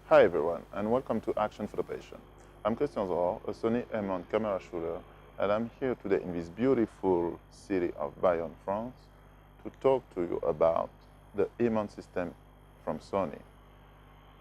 Hi everyone, and welcome to ActionPhotoPassion. I'm Christian Zor, a Sony A-mount camera shooter, and I'm here today in this beautiful city of Bayonne, France, to talk to you about the A-mount system from Sony.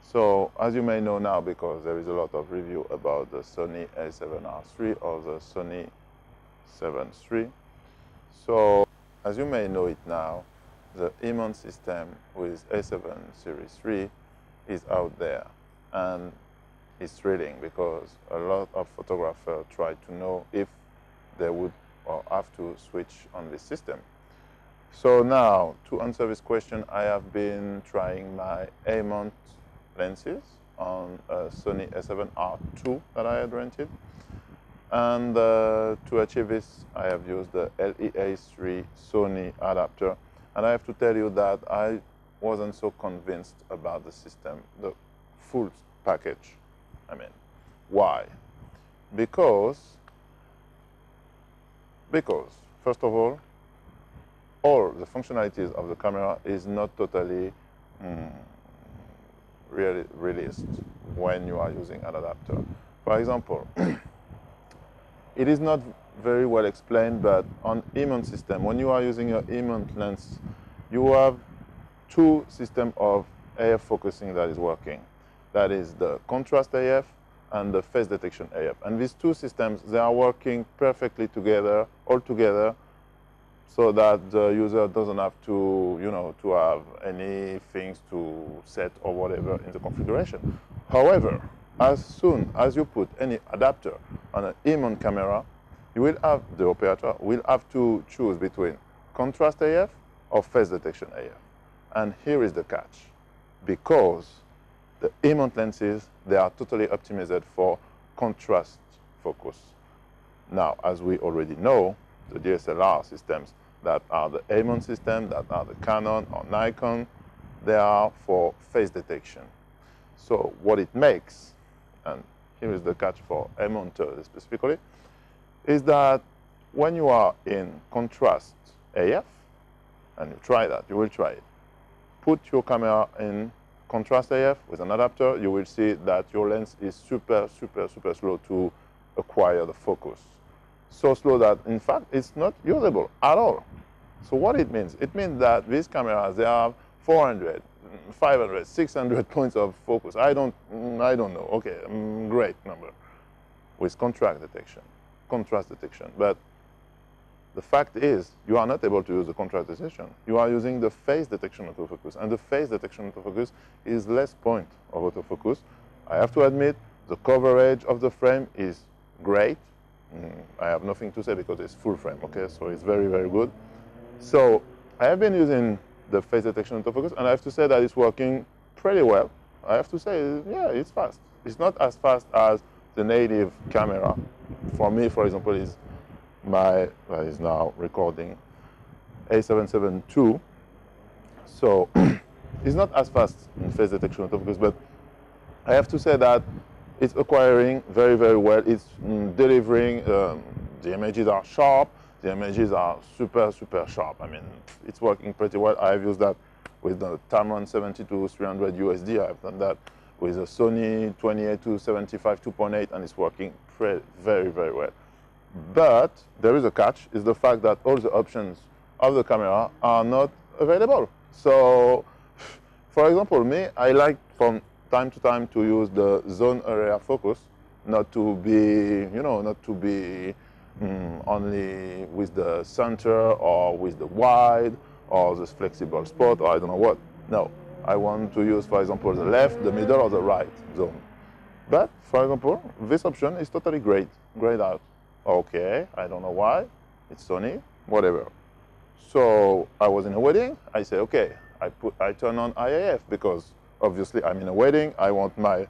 So, as you may know now, because there is a lot of review about the Sony A7R3 or the Sony A7 III. So, as you may know it now, the A-mount system with A7 Series 3 is out there, and it's thrilling because a lot of photographers try to know if they would or have to switch on this system. So now, to answer this question, I have been trying my A-mount lenses on a Sony A7R II that I had rented, and to achieve this I have used the LEA3 Sony adapter, and I have to tell you that I wasn't so convinced about the system, the full package. I mean, why? Because first of all the functionalities of the camera is not totally really released when you are using an adapter. For example, it is not very well explained, but on A-mount system, when you are using your A-mount lens, you have two systems of AF focusing that is working. That is the contrast AF and the phase detection AF. And these two systems, they are working perfectly together, all together, so that the user doesn't have to, to have any things to set or whatever in the configuration. However, as soon as you put any adapter on an A-mount camera, you will have, the operator will have to choose between contrast AF or phase detection AF. And here is the catch. Because the A-mount lenses, they are totally optimized for contrast focus. Now, as we already know, the DSLR systems that are the A-mount system, that are the Canon or Nikon, they are for phase detection. So what it makes, and here is the catch for A-mount specifically, is that when you are in contrast AF, and you try that, you will try it, put your camera in contrast AF with an adapter, you will see that your lens is super slow to acquire the focus. So slow that, in fact, it's not usable at all. So what it means? It means that these cameras, they have 400, 500, 600 points of focus. I don't know. Okay, great number with contrast detection. But the fact is, you are not able to use the contrast detection. You are using the phase detection autofocus, and the phase detection autofocus is less point of autofocus. I have to admit, the coverage of the frame is great. I have nothing to say because it's full frame, okay? So it's very, very good. So I have been using the phase detection autofocus, and I have to say that it's working pretty well. I have to say, yeah, it's fast. It's not as fast as the native camera. For me, for example, is now recording A7 II. So it's not as fast in phase detection autofocus, but I have to say that it's acquiring very, very well. It's delivering, the images are sharp, the images are super sharp. I mean, it's working pretty well. I've used that with the Tamron 70-300 USD. I've done that with a Sony 28-75 2.8, and it's working very, very well. But there is a catch, is the fact that all the options of the camera are not available. So, for example, me, I like from time to time to use the zone area focus, not to be, only with the center or with the wide or this flexible spot or I don't know what. No, I want to use, for example, the left, the middle, or the right zone. But, for example, this option is totally grayed out. Okay, I don't know why, it's Sony, whatever. So I was in a wedding, I say, okay, I turn on IAF because obviously I'm in a wedding, I want my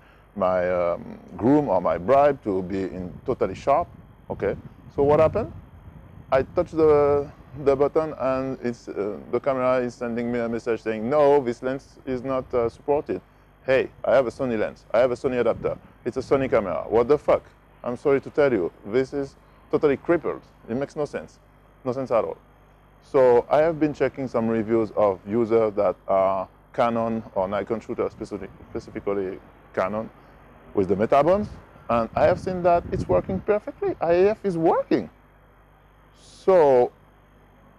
groom or my bride to be in totally sharp, okay. So what happened? I touch the button and the camera is sending me a message saying, no, this lens is not supported. Hey, I have a Sony lens, I have a Sony adapter, it's a Sony camera, what the fuck? I'm sorry to tell you, this is totally crippled. It makes no sense at all. So I have been checking some reviews of users that are Canon or Nikon shooters specifically Canon with the metabones, and I have seen that it's working perfectly. IAF is working. So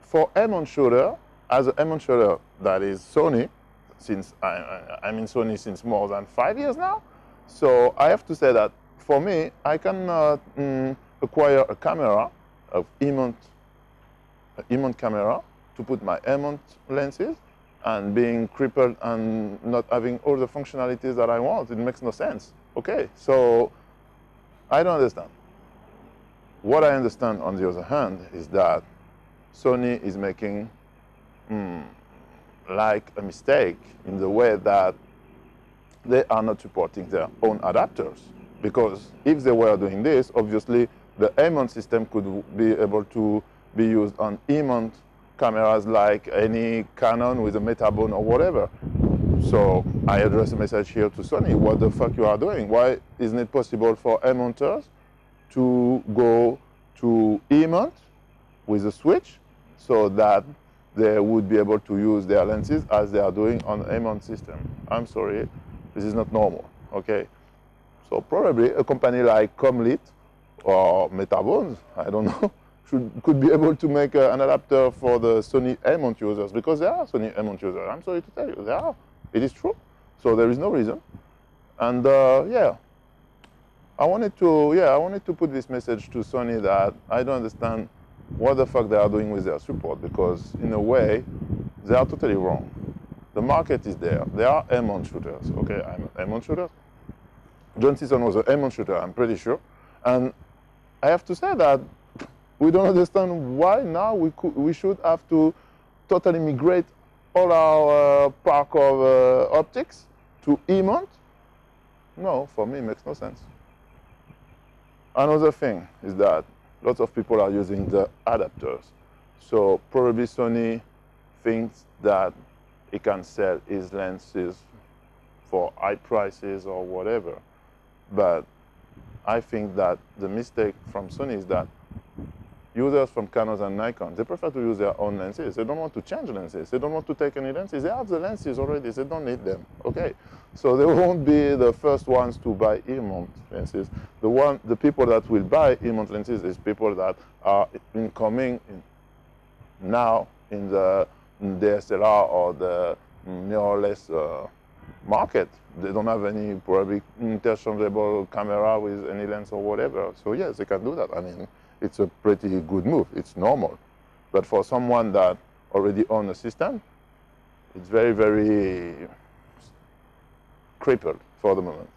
for A-mount shooter, as an A-mount shooter that is Sony, since I'm in Sony since more than 5 years now, so I have to say that for me, I cannot acquire a camera of A-mount camera to put my A-mount lenses and being crippled and not having all the functionalities that I want. It makes no sense. Okay, so I don't understand. What I understand, on the other hand, is that Sony is making like a mistake in the way that they are not supporting their own adapters. Because if they were doing this, obviously the A-mount system could be able to be used on E-mount cameras like any Canon with a Metabone or whatever. So I address a message here to Sony: what the fuck you are doing? Why isn't it possible for A-mounters to go to E-mount with a switch so that they would be able to use their lenses as they are doing on A-mount system? I'm sorry, this is not normal, okay? So probably a company like Comlit or Metabones, I don't know, could be able to make an adapter for the Sony A-mount users, because there are Sony A-mount users. I'm sorry to tell you, there are. It is true. So there is no reason. And yeah, I wanted to put this message to Sony that I don't understand what the fuck they are doing with their support, because in a way, they are totally wrong. The market is there. There are A-mount shooters. Okay, I'm an A-mount shooter. John Sisson was an A-mount shooter, I'm pretty sure. And I have to say that we don't understand why now we should have to totally migrate all our park of optics to E-mount. No, for me, it makes no sense. Another thing is that lots of people are using the adapters. So probably Sony thinks that it can sell its lenses for high prices or whatever. But I think that the mistake from Sony is that users from Canon and Nikon, they prefer to use their own lenses. They don't want to change lenses. They don't want to take any lenses. They have the lenses already. They don't need them. Okay, so they won't be the first ones to buy E-mount lenses. The people that will buy E-mount lenses is people that are incoming now in the DSLR or the mirrorless market. They don't have any probably interchangeable camera with any lens or whatever. So yes, they can do that. I mean, it's a pretty good move. It's normal. But for someone that already owns a system, it's very, very crippled for the moment.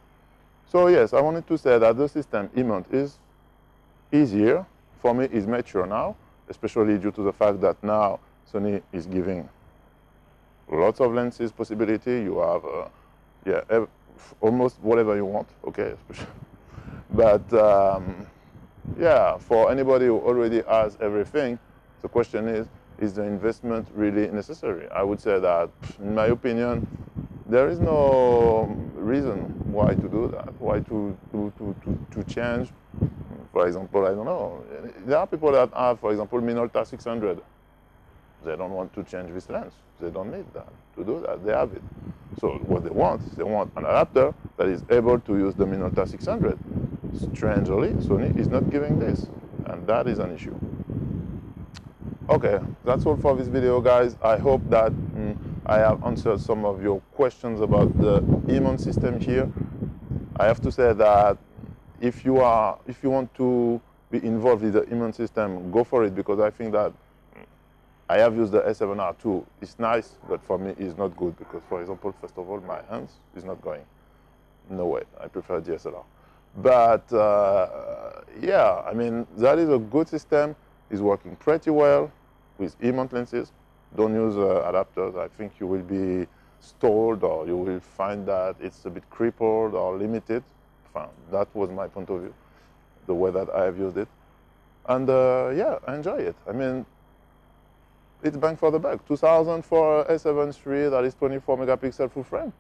So yes, I wanted to say that the system E-mount is easier. For me, it's mature now, especially due to the fact that now Sony is giving lots of lenses possibility. You have almost whatever you want, okay? But yeah, for anybody who already has everything, the question is the investment really necessary? I would say that, in my opinion, there is no reason why to do that, why to change. For example, I don't know, there are people that have, for example, Minolta 600. They don't want to change this lens. They don't need that to do that. They have it. So what they want is they want an adapter that is able to use the Minolta 600. Strangely, Sony is not giving this, and that is an issue. Okay, that's all for this video, guys. I hope that I have answered some of your questions about the E-mount system here. I have to say that if you want to be involved in the E-mount system, go for it, because I think that I have used the A7R too. It's nice, but for me it's not good because, for example, first of all, my hands is not going. No way, I prefer DSLR. But yeah, I mean, that is a good system. It's working pretty well with E-mount lenses. Don't use adapters. I think you will be stalled, or you will find that it's a bit crippled or limited. That was my point of view, the way that I have used it. And yeah, I enjoy it. I mean, it's bang for the buck. 2,000 for A7 III, that is 24 megapixel full frame.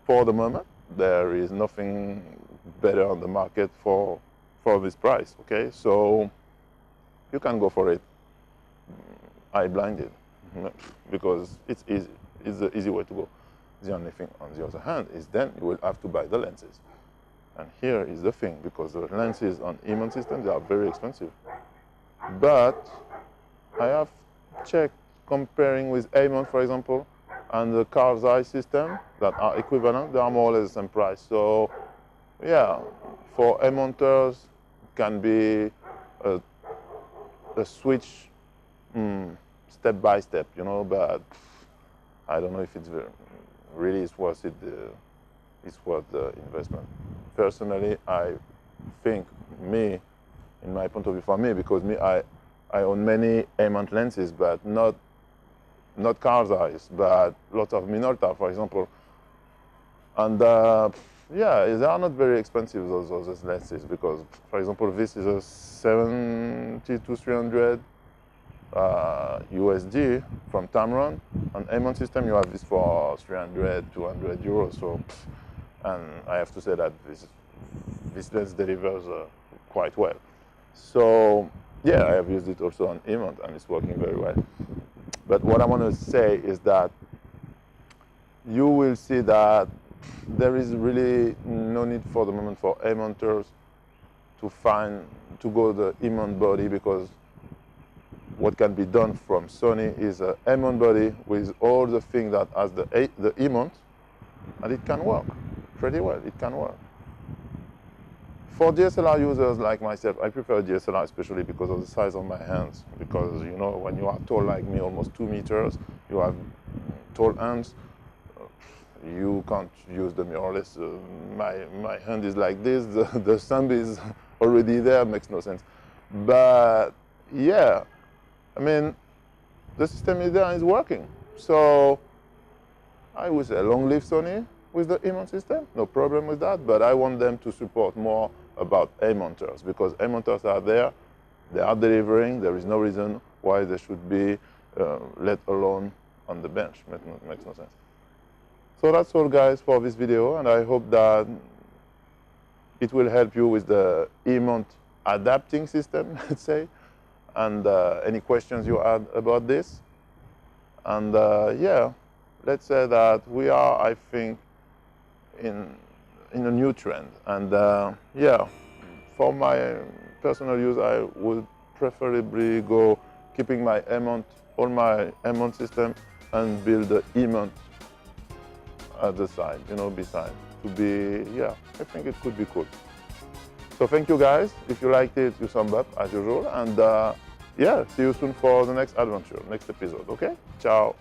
For the moment, there is nothing better on the market for this price, okay? So you can go for it. I blinded because it's easy. It's the easy way to go. The only thing on the other hand is then you will have to buy the lenses. And here is the thing, because the lenses on A-mount system, they are very expensive. But I have checked comparing with A-mount, for example, and the Carl's Eye system that are equivalent, they are more or less the same price. So yeah, for A-mounters, it can be a switch step by step, you know, but I don't know if it's really is worth it. It's worth the investment. Personally, I think in my point of view, for me, because I own many A-mount lenses, but not Carl's Eyes, but lots of Minolta, for example. And yeah, they are not very expensive, those lenses, because, for example, this is a 70 to 300 USD from Tamron. On A-mount system, you have this for 300, 200 euros. So, and I have to say that this lens delivers quite well. So yeah, I have used it also on A-mount, and it's working very well. But what I want to say is that you will see that there is really no need for the moment for A-mounters to go the A-mount body, because what can be done from Sony is an A-mount body with all the things that has the A-mount, and it can work pretty well. It can work. For DSLR users like myself, I prefer DSLR, especially because of the size of my hands. Because, you know, when you are tall like me, almost 2 meters, you have tall hands, you can't use the mirrorless. My hand is like this, the thumb is already there, makes no sense. But yeah, I mean, the system is there and it's working. So I would say long live Sony with the A-mount system, no problem with that, but I want them to support more about A-mounters, because A-mounters are there, they are delivering, there is no reason why they should be let alone on the bench. Makes no sense. So that's all, guys, for this video, and I hope that it will help you with the A-mount adapting system, let's say, and any questions you had about this. And yeah, let's say that we are, I think, in a new trend. And yeah, for my personal use, I would preferably go keeping my A-mount, all my A-mount system, and build the E-mount at the side, you know, beside, to be, yeah, I think it could be cool. So thank you, guys. If you liked it, you thumb up as usual, and yeah, see you soon for the next adventure, next episode. Okay, ciao.